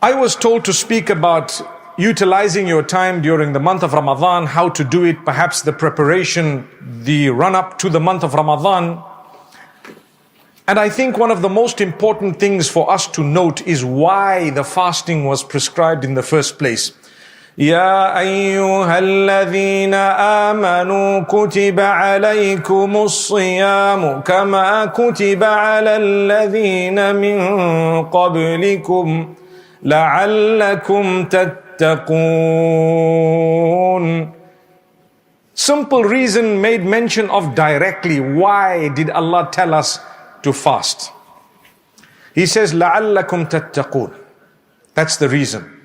I was told to speak about utilizing your time during the month of Ramadan, how to do it, perhaps the preparation, the run-up to the month of Ramadan. And I think one of the most important things for us to note is why the fasting was prescribed in the first place. يا أيها الذين آمنوا كتب عليكم الصيام كما كتب على الذين من قبلكم لعلكم تتقون. Simple reason made mention of directly. Why did Allah tell us to fast? He says لعلكم تتقون. That's the reason.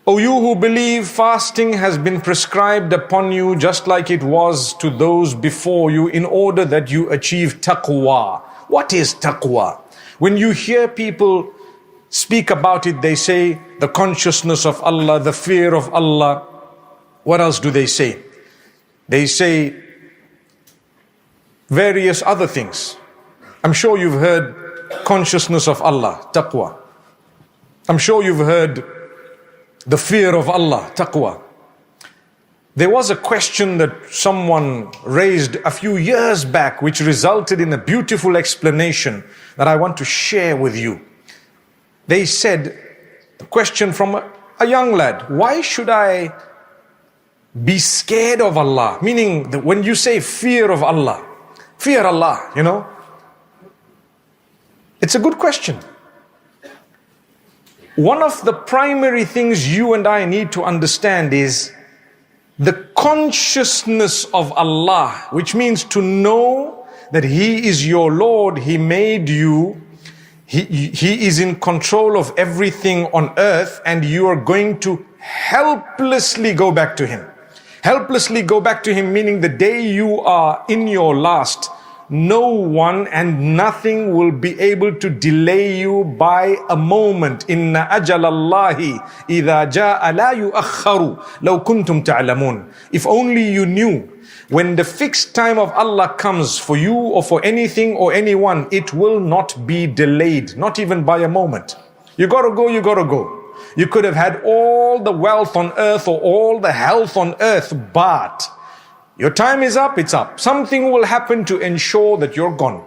O you who believe, fasting has been prescribed upon you just like it was to those before you in order that you achieve taqwa. What is taqwa? When you hear people speak about it, they say the consciousness of Allah, the fear of Allah. What else do they say? They say various other things. I'm sure you've heard consciousness of Allah, taqwa. I'm sure you've heard the fear of Allah, taqwa. There was a question that someone raised a few years back which resulted in a beautiful explanation that I want to share with you. They said, the question from a young lad, why should I be scared of Allah? Meaning that when you say fear of Allah, fear Allah, it's a good question. One of the primary things you and I need to understand is the consciousness of Allah, which means to know that He is your Lord, He made you, He is in control of everything on earth, and you are going to helplessly go back to Him. Helplessly go back to Him, meaning the day you are in your last, no one and nothing will be able to delay you by a moment. Inna ajalallahi idha jaa la yuakharu law kuntum ta'lamun. If only you knew, when the fixed time of Allah comes for you or for anything or anyone, it will not be delayed, not even by a moment. You gotta go, you gotta go. You could have had all the wealth on earth or all the health on earth, but your time is up, it's up. Something will happen to ensure that you're gone.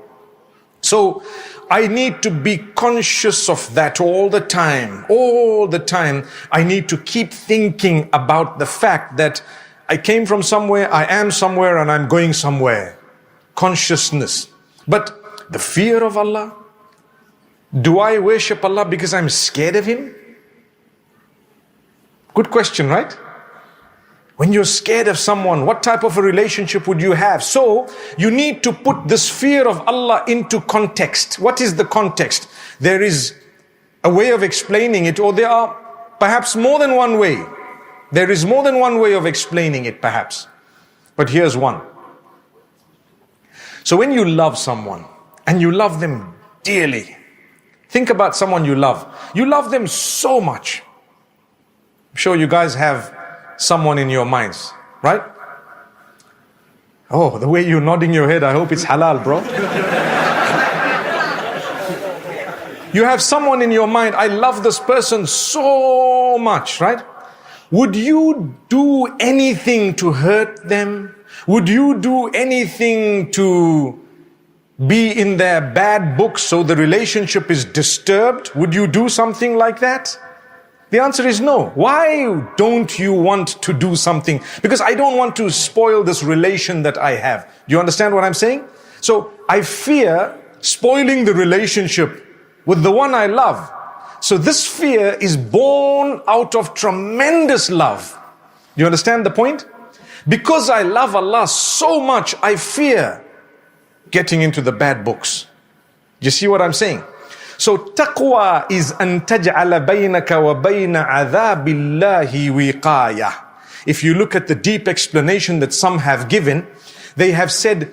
So I need to be conscious of that all the time. All the time, I need to keep thinking about the fact that I came from somewhere, I am somewhere, and I'm going somewhere. Consciousness. But the fear of Allah, do I worship Allah because I'm scared of Him? Good question, right? When you're scared of someone, what type of a relationship would you have? So you need to put this fear of Allah into context. What is the context? There is a way of explaining it, or there are perhaps more than one way. There is more than one way of explaining it, perhaps. But here's one. So when you love someone, and you love them dearly, think about someone you love. You love them so much. I'm sure you guys have someone in your minds, right? Oh, the way you're nodding your head, I hope it's halal, bro. You have someone in your mind, I love this person so much, right? Would you do anything to hurt them? Would you do anything to be in their bad books so the relationship is disturbed? Would you do something like that? The answer is no. Why don't you want to do something? Because I don't want to spoil this relation that I have. Do you understand what I'm saying? So I fear spoiling the relationship with the one I love. So this fear is born out of tremendous love. Do you understand the point? Because I love Allah so much, I fear getting into the bad books. Do you see what I'm saying? So taqwa is an taj'ala baynaka wa bayna adhabillahi wiqaya. If you look at the deep explanation that some have given, they have said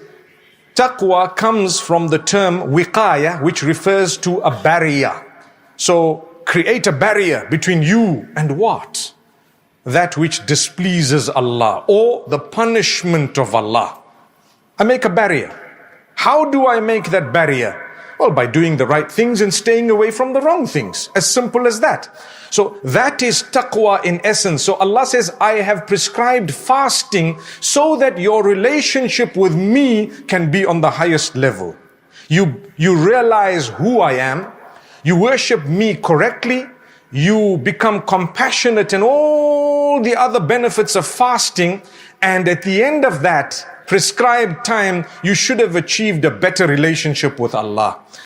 taqwa comes from the term wiqaya, which refers to a barrier. So create a barrier between you and what? That which displeases Allah or the punishment of Allah. I make a barrier. How do I make that barrier? Well, by doing the right things and staying away from the wrong things. As simple as that. So that is taqwa in essence. So Allah says, I have prescribed fasting so that your relationship with me can be on the highest level. You realize who I am. You worship me correctly. You become compassionate and all the other benefits of fasting. And at the end of that prescribed time, you should have achieved a better relationship with Allah.